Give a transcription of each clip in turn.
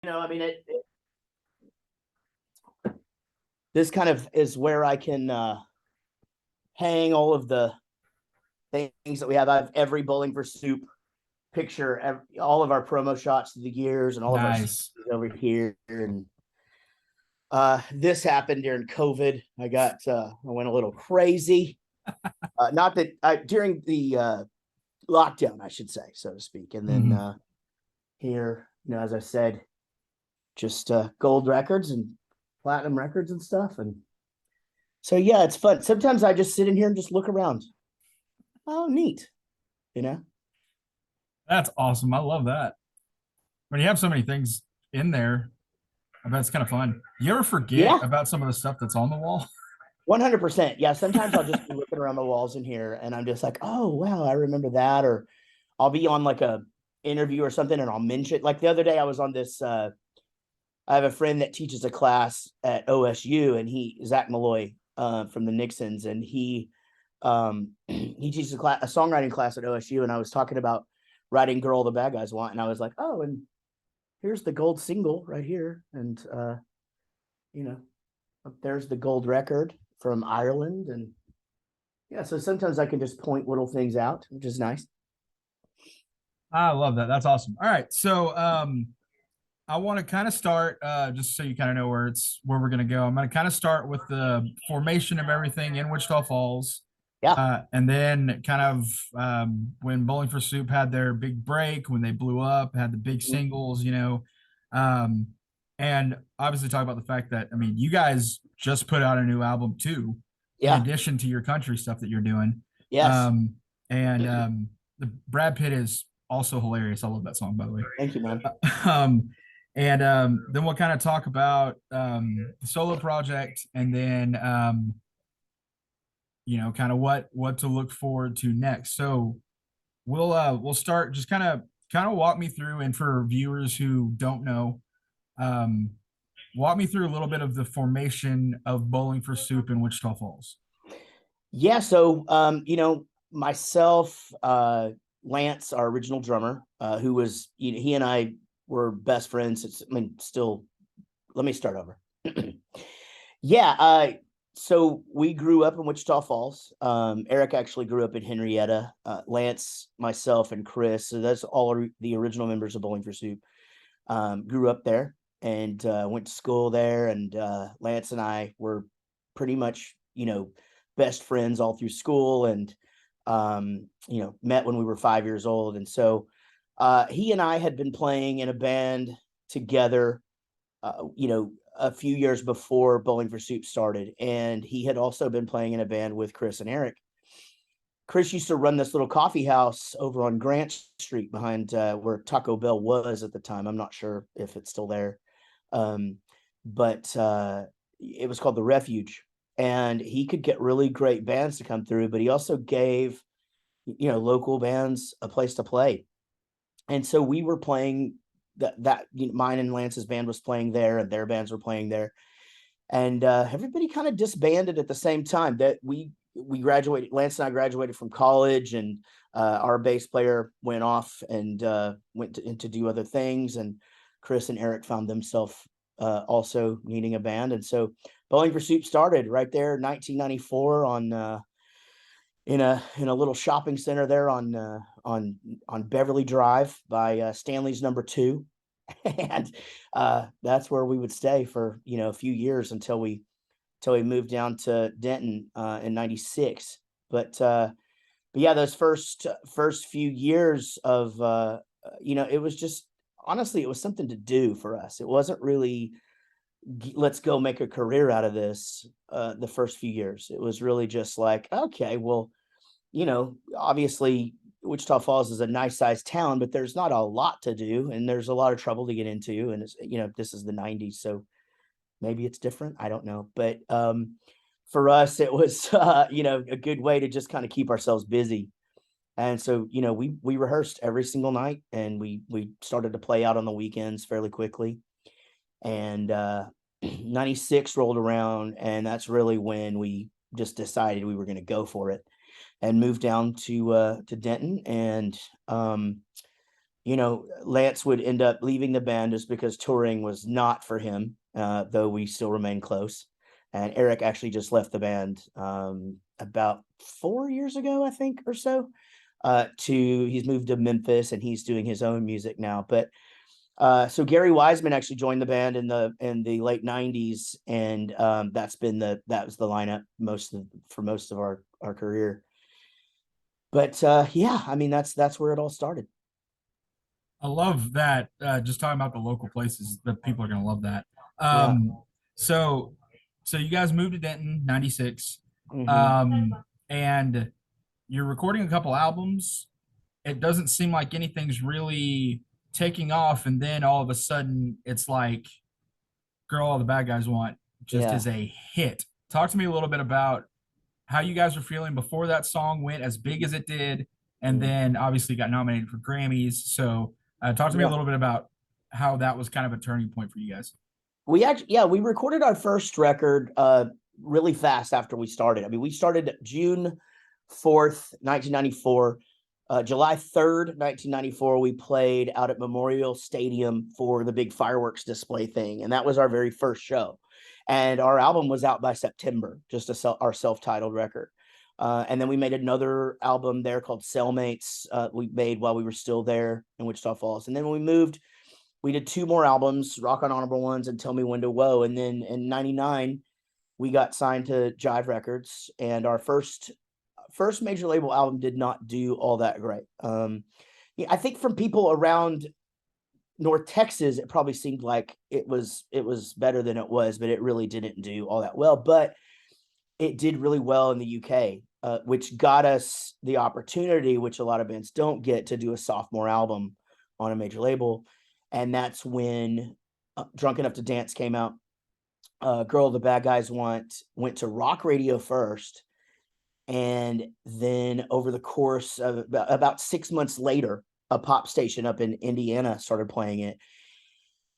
I mean, this kind of is where I can hang all of the things that we have. I have every Bowling for Soup picture, all of our promo shots through the years, and all of our Nice. over here. And this happened during COVID. I went a little crazy. Not that during the lockdown, I should say, so to speak. And then Mhm. here, as I said, just gold records and platinum records and stuff. And so, yeah, it's fun. Sometimes I just sit in here and just look around. Oh, neat. You know? That's awesome. I love that. When you have so many things in there, I bet it's kind of fun. You ever forget Yeah, about some of the stuff that's on the wall? 100%. Yeah, sometimes I'll just be looking around the walls in here and I'm just like, oh, wow, I remember that. Or I'll be on like a interview or something and I'll mention, like the other day I was on this I have a friend that teaches a class at OSU, and Zach Malloy from the Nixons, and he teaches a songwriting class at OSU, and I was talking about writing "Girl the Bad Guys Want," and I was like, oh, and here's the gold single right here, and you know, up there's the gold record from Ireland, and yeah, so sometimes I can just point little things out, which is nice. I love that. That's awesome. All right. So I want to kind of start just so you kind of know where we're gonna go. I'm gonna kind of start with the formation of everything in Wichita Falls. Yeah. And then kind of when Bowling for Soup had their big break, when they blew up, had the big Mm-hmm. singles, um, and obviously talk about the fact that, I mean, you guys just put out a new album too, in Yeah. addition to your country stuff that you're doing. Yes. Um, and the Brad Pitt is also hilarious. I love that song, by the way. Thank you, man. Um, and then we'll kind of talk about the solo project, and then kind of what to look forward to next. So we'll start, just kind of walk me through, and for viewers who don't know, um, walk me through a little bit of the formation of Bowling for Soup in Wichita Falls. Yeah, so myself, Lance, our original drummer, who was he and I were best friends. Still. Let me start over. Yeah, so we grew up in Wichita Falls. Eric actually grew up in Henrietta. Lance, myself, and Chris. So that's all the original members of Bowling for Soup. Grew up there and went to school there. And Lance and I were pretty much, best friends all through school, and met when we were 5 years old. And so he and I had been playing in a band together, a few years before Bowling for Soup started, and he had also been playing in a band with Chris and Eric. Chris used to run this little coffee house over on Grant Street behind where Taco Bell was at the time. I'm not sure if it's still there, um, but it was called the Refuge, and he could get really great bands to come through. But he also gave local bands a place to play, and so we were playing mine and Lance's band was playing there, and their bands were playing there, and everybody kind of disbanded at the same time. That we graduated. Lance and I graduated from college, and our bass player went off and to do other things, and Chris and Eric found themselves also needing a band, and so Bowling for Soup started right there, 1994, on in a little shopping center there on Beverly Drive by Stanley's Number Two, and that's where we would stay for a few years until we moved down to Denton in '96. But yeah, those first few years of it was just, honestly, it was something to do for us. It wasn't really let's go make a career out of this. The first few years, it was really just like, okay, well, obviously Wichita Falls is a nice sized town, but there's not a lot to do, and there's a lot of trouble to get into. And this is the '90s, so maybe it's different. I don't know, but for us, it was a good way to just kind of keep ourselves busy. And so we rehearsed every single night, and we started to play out on the weekends fairly quickly. And '96 rolled around, and that's really when we just decided we were going to go for it and moved down to Denton. And Lance would end up leaving the band just because touring was not for him, though we still remain close. And Eric actually just left the band about 4 years ago, I think, or so. He's moved to Memphis and he's doing his own music now. But so Gary Wiseman actually joined the band in the late '90s, and that was the lineup for most of our career. But yeah, I mean that's where it all started. I love that. Just talking about the local places, that people are gonna love that. Yeah. So you guys moved to Denton '96, Mhm. and you're recording a couple albums. It doesn't seem like anything's really taking off, and then all of a sudden, it's like "Girl All the Bad Guys Want" just Yeah. is a hit. Talk to me a little bit about how you guys were feeling before that song went as big as it did, and Mm. then obviously got nominated for Grammys. So, talk to me a Yeah. little bit about how that was kind of a turning point for you guys. We recorded our first record really fast after we started. I mean, we started June 4th, 1994. July 3rd, 1994, we played out at Memorial Stadium for the big fireworks display thing, and that was our very first show. And our album was out by September, just our self-titled record. And then we made another album there called Cellmates. We made while we were still there in Wichita Falls. And then when we moved, we did two more albums, Rock on Honorable Ones and Tell Me When to Woe. And then in '99, we got signed to Jive Records, and our first major label album did not do all that great. Yeah, I think from people around North Texas, it probably seemed like it was better than it was, but it really didn't do all that well. But it did really well in the UK, which got us the opportunity, which a lot of bands don't get, to do a sophomore album on a major label. And that's when Drunk Enough to Dance came out. Girl the Bad Guys Want went to rock radio first. And then over the course of about 6 months later, a pop station up in Indiana started playing it.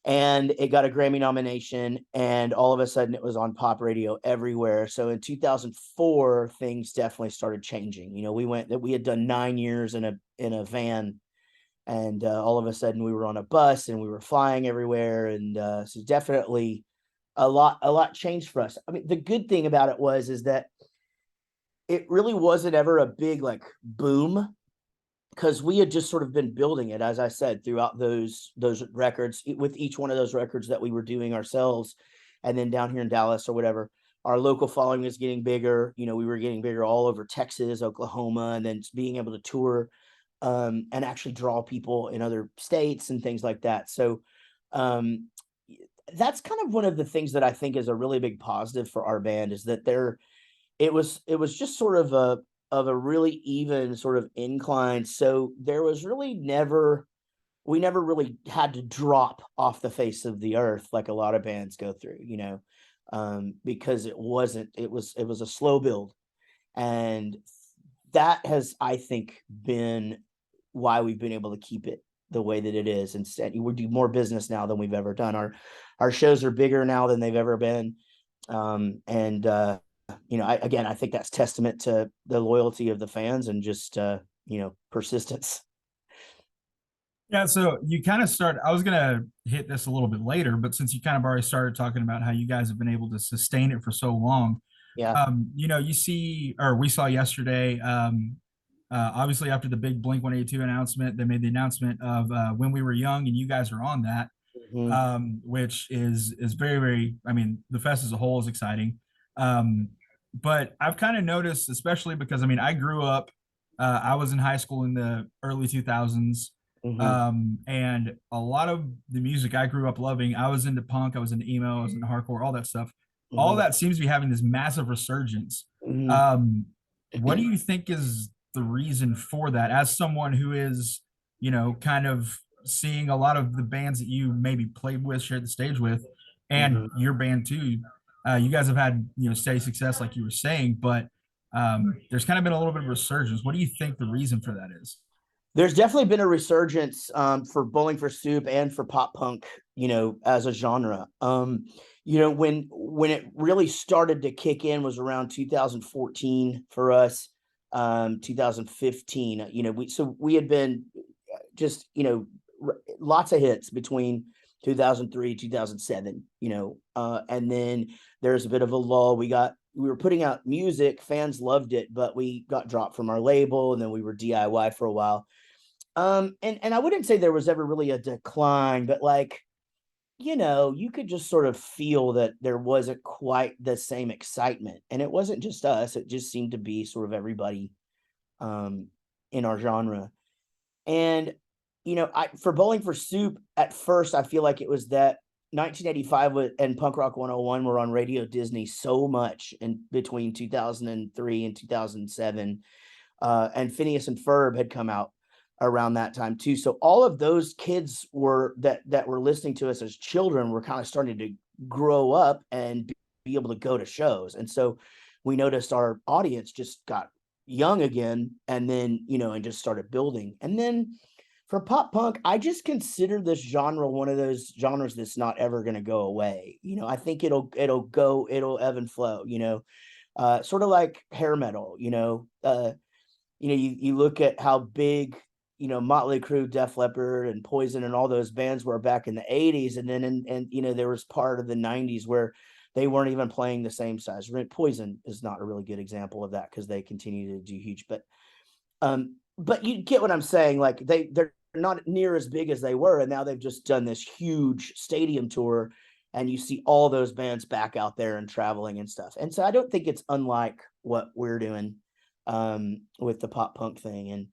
And it got a Grammy nomination, and all of a sudden it was on pop radio everywhere. So in 2004, things definitely started changing. We had done 9 years in a van, and all of a sudden we were on a bus and we were flying everywhere. And so definitely a lot changed for us. I mean, the good thing about it is that it really wasn't ever a big like boom, because we had just sort of been building it, as I said, throughout those records, with each one of those records that we were doing ourselves. And then down here in Dallas or whatever, our local following was getting bigger. We were getting bigger all over Texas, Oklahoma, and then being able to tour and actually draw people in other states and things like that. So um, that's kind of one of the things that I think is a really big positive for our band, is that it was just sort of a really even sort of incline. So there was really we never really had to drop off the face of the earth like a lot of bands go through, because it was a slow build. And that has, I think, been why we've been able to keep it the way that it is. Instead, we do more business now than we've ever done. Our shows are bigger now than they've ever been. And I think that's testament to the loyalty of the fans and just persistence. Yeah, so you kind of I was gonna hit this a little bit later, but since you kind of already started talking about how you guys have been able to sustain it for so long, Yeah. you see, or we saw yesterday, obviously after the big Blink 182 announcement, they made the announcement of When We Were Young, and you guys are on that, Mhm. which is very, very, I mean, the fest as a whole is exciting. But I've kind of noticed, especially because, I mean, I grew up, I was in high school in the early 2000s. Mhm. And a lot of the music I grew up loving, I was into punk, I was into emo, I was into hardcore, all that stuff. All Mhm. that seems to be having this massive resurgence. Mhm. Um, what do you think is the reason for that? As someone who is, kind of seeing a lot of the bands that you maybe played with, shared the stage with, and Mhm. your band too, you guys have had steady success, like you were saying, but there's kind of been a little bit of resurgence. What do you think the reason for that is? There's definitely been a resurgence for Bowling for Soup and for pop punk, as a genre. When it really started to kick in was around 2014 for us, 2015. We had been just lots of hits between 2003, 2007, and then there's a bit of a lull. We were putting out music, fans loved it, but we got dropped from our label, and then we were DIY for a while. And I wouldn't say there was ever really a decline, but like, you could just sort of feel that there wasn't quite the same excitement. And it wasn't just us, it just seemed to be sort of everybody in our genre. And for Bowling for Soup, at first I feel like it was that 1985 and Punk Rock 101 were on Radio Disney so much in between 2003 and 2007. And Phineas and Ferb had come out around that time too. So all of those kids that were listening to us as children were kind of starting to grow up and be able to go to shows. And so we noticed our audience just got young again, and then, and just started building. And then for pop punk, I just consider this genre one of those genres that's not ever going to go away. I think it'll ebb and flow, sort of like hair metal, you look at how big, Motley Crue, Def Leppard, and Poison and all those bands were back in the 80s. And then, and there was part of the 90s where they weren't even playing the same size. Poison is not a really good example of that because they continue to do huge, but you get what I'm saying. Like they're not near as big as they were. And now they've just done this huge stadium tour, and you see all those bands back out there and traveling and stuff. And so I don't think it's unlike what we're doing with the pop punk thing. And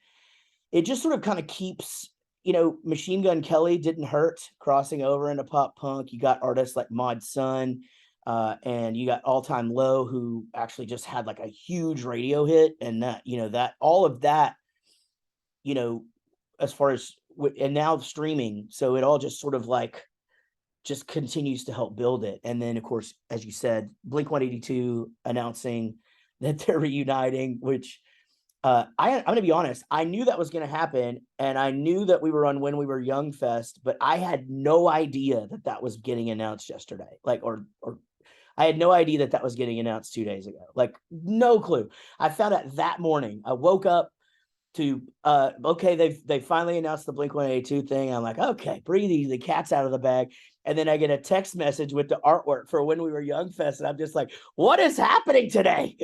it just sort of kind of keeps, Machine Gun Kelly didn't hurt crossing over into pop punk. You got artists like Mod Sun, and you got All Time Low, who actually just had like a huge radio hit, and that, that all of that, as far as, and now streaming. So it all just sort of like just continues to help build it. And then of course, as you said, Blink-182 announcing that they're reuniting, which I'm going to be honest, I knew that was going to happen, and I knew that we were on When We Were Young Fest, but I had no idea that was getting announced yesterday. Like, or I had no idea that was getting announced 2 days ago. Like, no clue. I found out that morning. I woke up to okay, they finally announced the Blink-182 thing. I'm like, okay, breathe easy, the cat's out of the bag. And then I get a text message with the artwork for When We Were Young Fest, and I'm just like, what is happening today?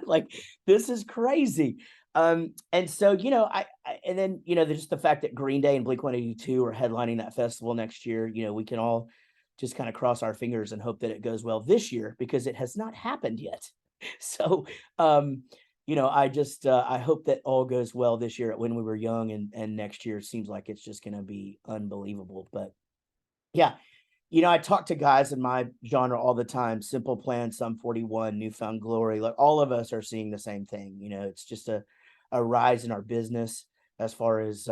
Like, this is crazy. And so, and then, there's just the fact that Green Day and Blink-182 are headlining that festival next year. We can all just kind of cross our fingers and hope that it goes well this year, because it has not happened yet. So, I just, I hope that all goes well this year at When We Were Young, and next year seems like it's just going to be unbelievable. But yeah, I talk to guys in my genre all the time. Simple Plan, Sum 41, Newfound Glory, like all of us are seeing the same thing. It's just a rise in our business as far as,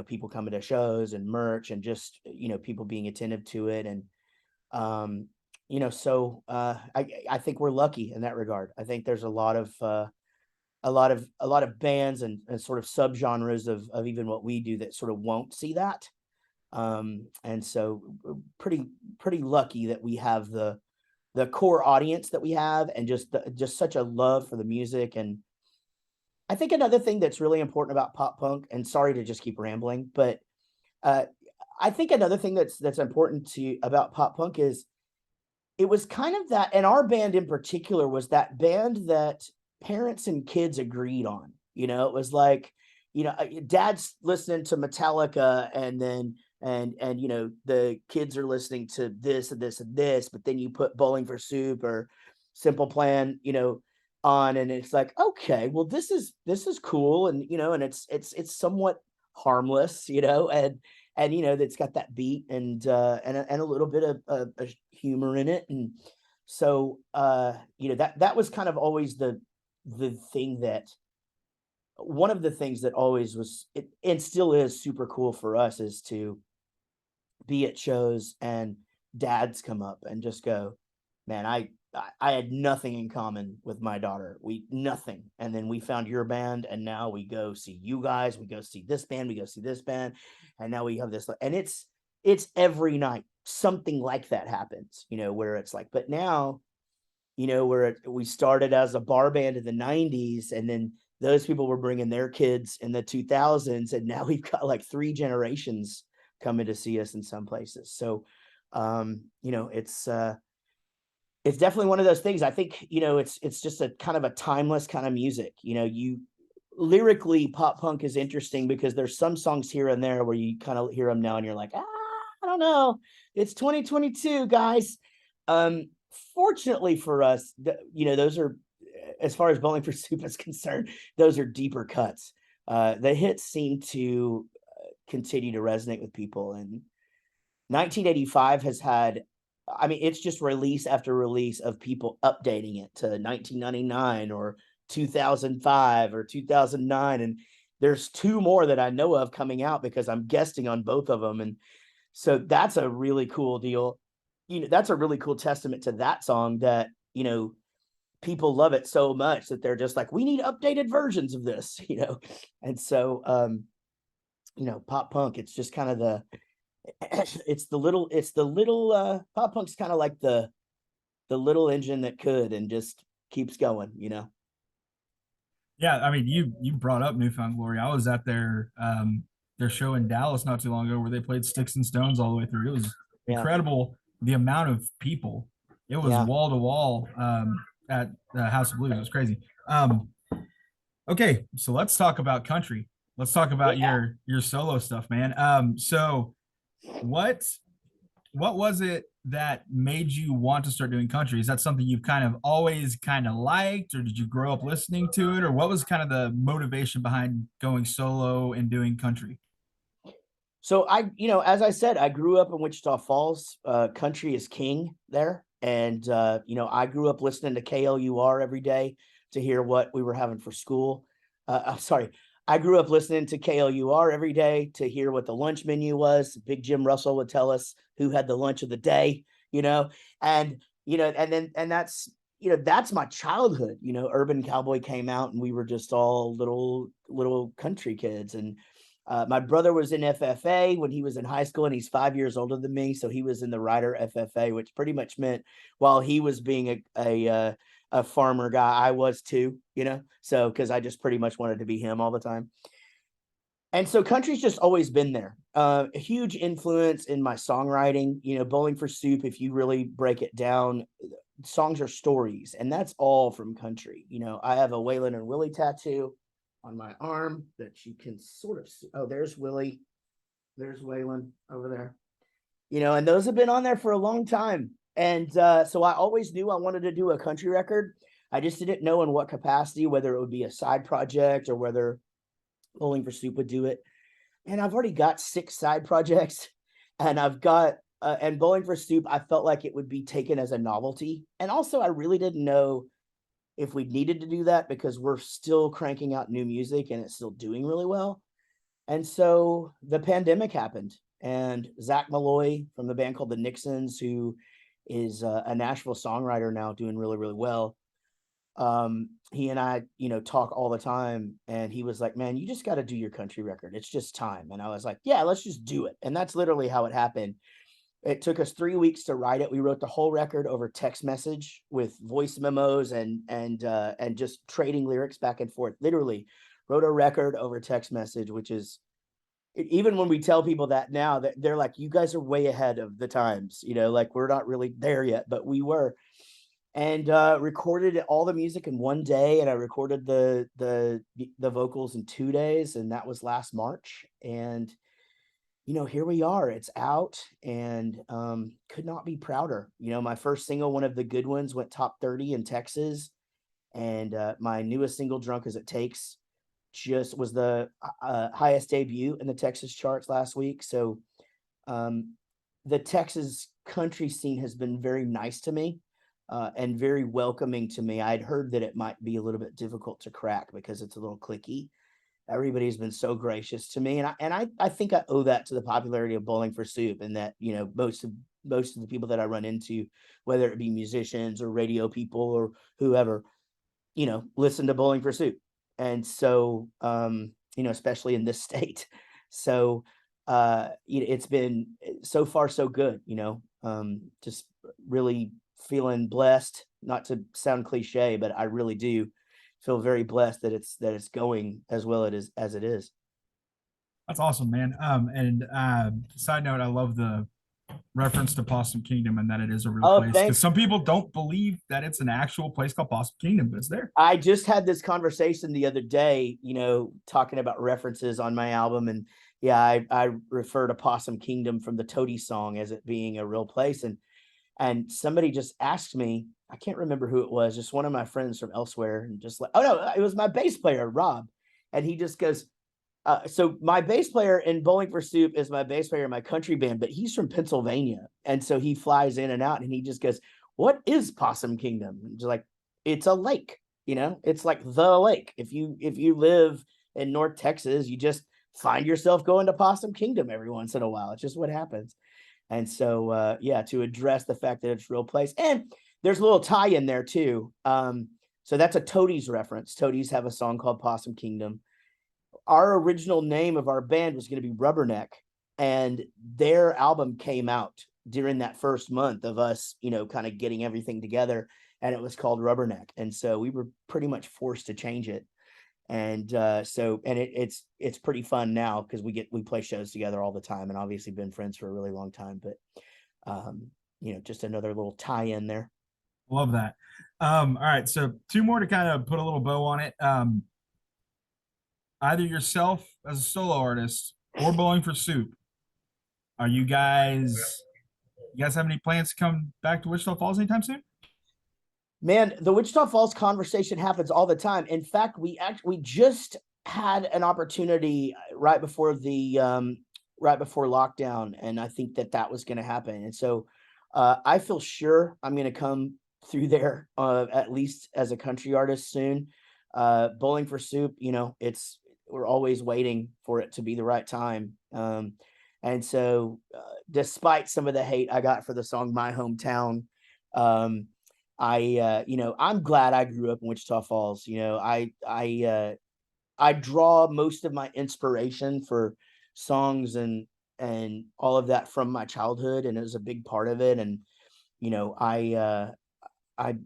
people coming to shows and merch, and just, people being attentive to it. And, so I think we're lucky in that regard. I think there's a lot of bands and sort of subgenres of even what we do that sort of won't see that. And so pretty lucky that we have the core audience that we have, and just such a love for the music. And I think another thing that's really important about pop punk, and sorry to just keep rambling, but I think another thing that's important about pop punk is it was kind of that, and our band in particular was that band that parents and kids agreed on. It was like, dad's listening to Metallica, and then and the kids are listening to this and this and this, but then you put Bowling for Soup or Simple Plan on, and it's like, okay, well, this is cool, and and it's somewhat harmless, and that's got that beat and a little bit of humor in it. And so that was kind of always the thing, that one of the things that always was and still is super cool for us, is to be at shows and dads come up and just go, man, I had nothing in common with my daughter. Nothing. And then we found your band, and now we go see you guys, we go see this band, we go see this band, and now we have this. And it's every night something like that happens, where it's like, but now, where we started as a bar band in the 90s, and then those people were bringing their kids in the 2000s, and now we've got like 3 generations coming to see us in some places. So, it's definitely one of those things. I think, it's just a kind of a timeless kind of music. You lyrically, pop punk is interesting because there's some songs here and there where you kind of hear them now and you're like, I don't know. It's 2022, guys. Fortunately for us, those are, as far as Bowling for Soup is concerned, those are deeper cuts. The hits seem to continue to resonate with people. And 1985 has had, it's just release after release of people updating it to 1999 or 2005 or 2009. And there's two more that I know of coming out because I'm guesting on both of them. And so that's a really cool deal. That's a really cool testament to that song that, people love it so much that they're just like, we need updated versions of this, And so, pop punk, it's just kind of it's the little pop punk's kind of like the little engine that could and just keeps going. Yeah, I mean, you brought up Newfound Glory. I was at their show in Dallas not too long ago where they played Sticks and Stones all the way through. It was Yeah. incredible the amount of people. It was Yeah. wall to wall at the House of Blues. It was crazy. Okay, so let's talk about country. Let's talk about your solo stuff, man. So what was it that made you want to start doing country? Is that something you've kind of always kind of liked, or did you grow up listening to it, or what was kind of the motivation behind going solo and doing country? So as I said, I grew up in Wichita Falls. Country is king there. And, I grew up listening to KLUR every day to hear what we were having for school. I'm sorry. I grew up listening to KLUR every day to hear what the lunch menu was. Big Jim Russell would tell us who had the lunch of the day, and, that's my childhood. Urban Cowboy came out and we were just all little country kids. And my brother was in FFA when he was in high school, and he's 5 years older than me. So he was in the Rider FFA, which pretty much meant while he was being a farmer guy, I was too, so because I just pretty much wanted to be him all the time. And so country's just always been there. A huge influence in my songwriting. Bowling for Soup, if you really break it down, songs are stories, and that's all from country. I have a Waylon and Willie tattoo on my arm that you can sort of see. Oh, there's Willie. There's Waylon over there. And those have been on there for a long time. And so I always knew I wanted to do a country record. I just didn't know in what capacity, whether it would be a side project or whether Bowling for Soup would do it. And I've already got 6 side projects, and I've got and Bowling for Soup, I felt like it would be taken as a novelty. And also I really didn't know if we needed to do that because we're still cranking out new music and it's still doing really well. And so the pandemic happened, and Zach Malloy from the band called the Nixons, who is a Nashville songwriter now doing really, really well. He and I, talk all the time, and he was like, man, you just got to do your country record. It's just time. And I was like, yeah, let's just do it. And that's literally how it happened. It took us 3 weeks to write it. We wrote the whole record over text message with voice memos and just trading lyrics back and forth. Literally wrote a record over text message, which is, even when we tell people that now, that they're like, you guys are way ahead of the times, like we're not really there yet, but we were. And recorded all the music in 1 day, and I recorded the vocals in 2 days, and that was last March. And here we are. It's out, and could not be prouder. My first single, one of the good ones, went top 30 in Texas, and my newest single, Drunk as It Takes, just was the highest debut in the Texas charts last week. So the Texas country scene has been very nice to me and very welcoming to me. I'd heard that it might be a little bit difficult to crack because it's a little cliquey. Everybody's been so gracious to me, and I think I owe that to the popularity of Bowling for Soup, and that most of the people that I run into, whether it be musicians or radio people or whoever, listen to Bowling for Soup. And so especially in this state. So it's been so far so good. Just really feeling blessed, not to sound cliche, but I really do feel very blessed that it's going as well as it is. That's awesome, man. And side note, I love the reference to Possum Kingdom and that it is a real Oh, place because thanks. some people don't believe that it's an actual place called Possum Kingdom, but it's there. I just had this conversation the other day, talking about references on my album. And yeah, I refer to Possum Kingdom from the Toady song as it being a real place. And somebody just asked me, I can't remember who it was, just one of my friends from elsewhere, and just like, oh no, it was my bass player, Rob. And he just goes, so my bass player in Bowling for Soup is my bass player in my country band, but he's from Pennsylvania. And so he flies in and out and he just goes, what is Possum Kingdom? And just like, it's a lake, it's like the lake. If you live in North Texas, you just find yourself going to Possum Kingdom every once in a while. It's just what happens. And so, yeah, to address the fact that it's a real place. And there's a little tie in there too. So that's a Toadies reference. Toadies have a song called Possum Kingdom. Our original name of our band was going to be Rubberneck, and their album came out during that first month of us, kind of getting everything together, and it was called Rubberneck. And so we were pretty much forced to change it. And it's pretty fun now because we play shows together all the time, and obviously been friends for a really long time. But just another little tie in there. Love that. All right, so two more to kind of put a little bow on it. Either yourself as a solo artist or Bowling for Soup. Are you guys have any plans to come back to Wichita Falls anytime soon? Man, the Wichita Falls conversation happens all the time. In fact, we just had an opportunity right before lockdown, and I think that was going to happen. And so, I feel sure I'm going to come through there, at least as a country artist soon. Bowling for Soup, we're always waiting for it to be the right time. And so, despite some of the hate I got for the song "My Hometown," um, I'm glad I grew up in Wichita Falls. I draw most of my inspiration for songs and all of that from my childhood, and it was a big part of it. And you know, I uh, I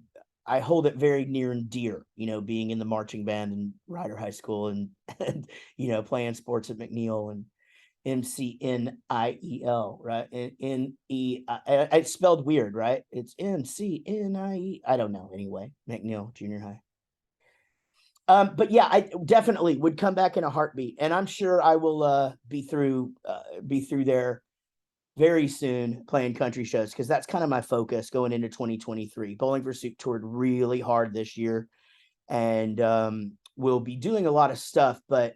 I hold it very near and dear. Being in the marching band in Rider High School, and playing sports at McNeil and MCNIEL, right? It's spelled weird, right? It's MCNIE. I don't know. Anyway, McNeil Junior High. But yeah, I definitely would come back in a heartbeat, and I'm sure I will be through there very soon playing country shows because that's kind of my focus going into 2023. Bowling for Soup toured really hard this year, and we'll be doing a lot of stuff, but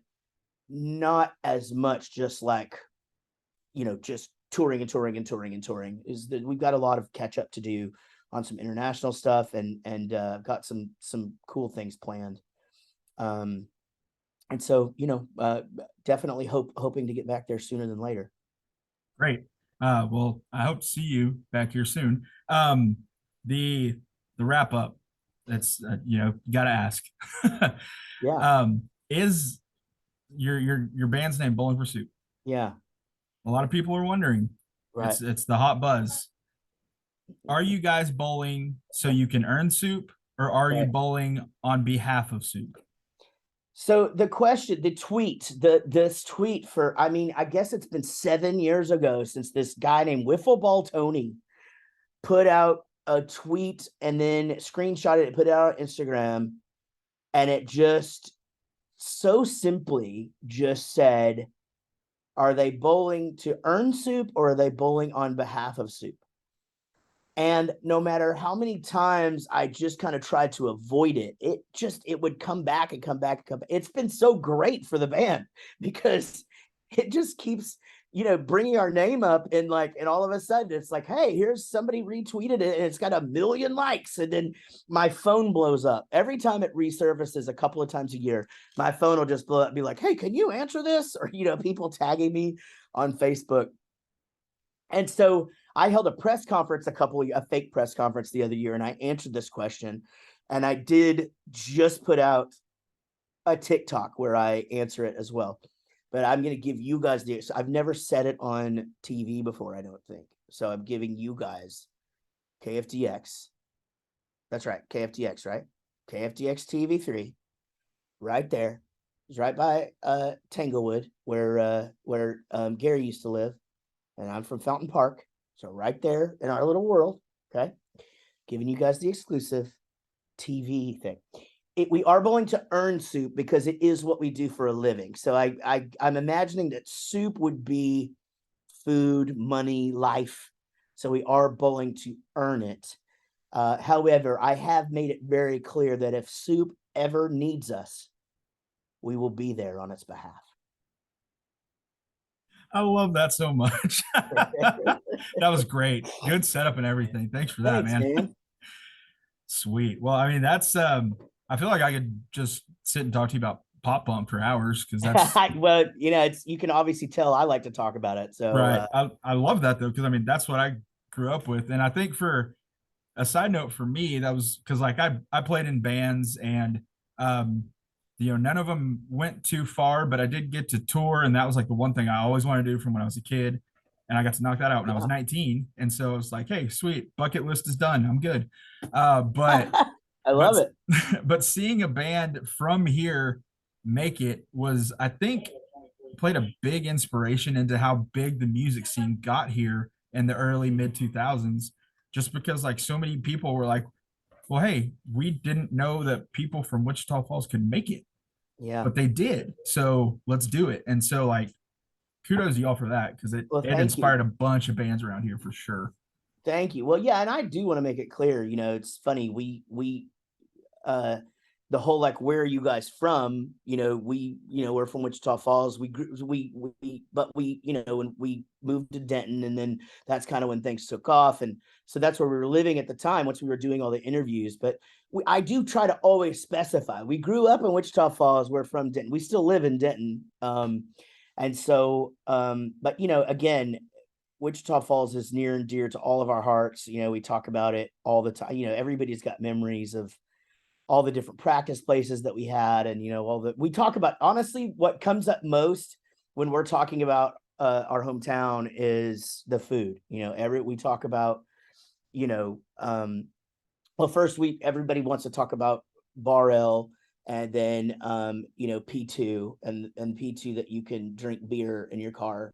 not as much just like just touring and touring and touring and touring. Is that we've got a lot of catch up to do on some international stuff, and got some cool things planned. um and so definitely hoping to get back there sooner than later. Great. Well, I hope to see you back here soon. The the wrap up. That's you got to ask. Yeah. Is your band's name Bowling for Soup? Yeah. A lot of people are wondering. Right. It's the hot buzz. Are you guys bowling so you can earn soup, or are you Right. bowling on behalf of soup? So this tweet for, I mean, I guess it's been 7 years ago since this guy named Wiffle Ball Tony put out a tweet and then screenshot it and put it out on Instagram. And it just so simply just said, are they bowling to earn soup or are they bowling on behalf of soup? And no matter how many times I just kind of tried to avoid it, it would come back and come back and come back. It's been so great for the band because it just keeps, bringing our name up, and all of a sudden it's like, hey, here's somebody retweeted it and it's got 1 million likes. And then my phone blows up. Every time it resurfaces a couple of times a year, my phone will just blow up and be like, hey, can you answer this? Or, people tagging me on Facebook. And so I held a fake press conference the other year, and I answered this question. And I did just put out a TikTok where I answer it as well. But I'm going to give you guys I've never said it on TV before, I don't think. So I'm giving you guys KFDX. That's right. KFDX, right? KFDX TV3, right there. It's right by Tanglewood, where Gary used to live, and I'm from Fountain Park. So right there in our little world, okay, giving you guys the exclusive TV thing. We are going to earn soup because it is what we do for a living. So I'm imagining that soup would be food, money, life. So we are bowling to earn it. However, I have made it very clear that if soup ever needs us, we will be there on its behalf. I love that so much. That was great. Good setup and everything. Thanks for that, Thanks, man. man. Sweet. Well, I mean, that's I feel like I could just sit and talk to you about pop punk for hours because that's Well, it's you can obviously tell I like to talk about it. So right. I love that though, because I mean that's what I grew up with. And I think for a side note for me, that was because like I played in bands and um none of them went too far, but I did get to tour, and that was like the one thing I always wanted to do from when I was a kid. And I got to knock that out when I was yeah. 19. And so it's like, hey, sweet, bucket list is done. I'm good. But I but love it. but seeing a band from here make it was, I think, played a big inspiration into how big the music scene got here in the early mid 2000s, just because like so many people were like, well, hey, we didn't know that people from Wichita Falls could make it, Yeah. but they did, so let's do it. And so like kudos to y'all for that, because it Well, it thank you. inspired a bunch of bands around here for sure. Thank you. Well, yeah, and I do want to make it clear, it's funny. Uh the whole like where are you guys from? We're from Wichita Falls. But when we moved to Denton, and then that's kind of when things took off. And so that's where we were living at the time once we were doing all the interviews. But I do try to always specify we grew up in Wichita Falls. We're from Denton. We still live in Denton. And so but again, Wichita Falls is near and dear to all of our hearts. We talk about it all the time. Everybody's got memories of all the different practice places that we had, and we talk about. Honestly, what comes up most when we're talking about our hometown is the food. We talk about, well, first everybody wants to talk about Bar L, and then P2, and P2 that you can drink beer in your car.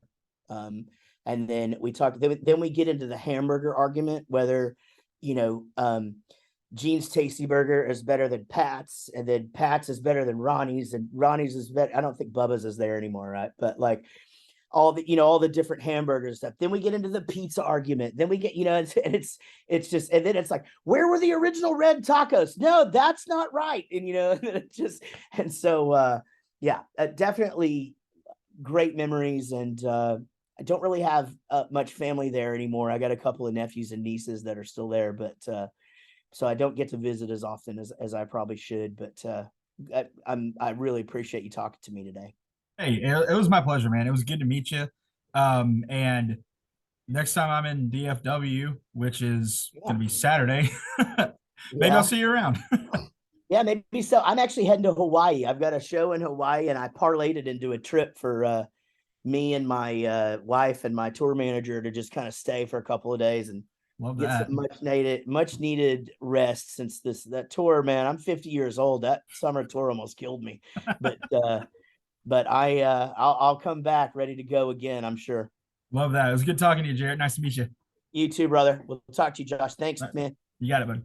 And then then we get into the hamburger argument, whether Gene's Tasty Burger is better than Pat's, and then Pat's is better than Ronnie's, and Ronnie's is better. I don't think Bubba's is there anymore, right? But like all the different hamburger stuff. Then we get into the pizza argument. Then we get, it's just, and then it's like, where were the original red tacos? No, that's not right. And it just, and so yeah, definitely great memories. And I don't really have much family there anymore. I got a couple of nephews and nieces that are still there, but so I don't get to visit as often as I probably should. But I really appreciate you talking to me today. Hey, it was my pleasure, man. It was good to meet you. And next time I'm in DFW, which is going to be Saturday, maybe I'll see you around. Yeah, maybe so. I'm actually heading to Hawaii. I've got a show in Hawaii, and I parlayed it into a trip for me and my wife and my tour manager to just kind of stay for a couple of days and Love get that. some much needed rest since that tour, man. I'm 50 years old. That summer tour almost killed me. But I'll come back ready to go again, I'm sure. Love that. It was good talking to you, Jaret. Nice to meet you. You too, brother. We'll talk to you, Josh. Thanks, man. You got it, buddy.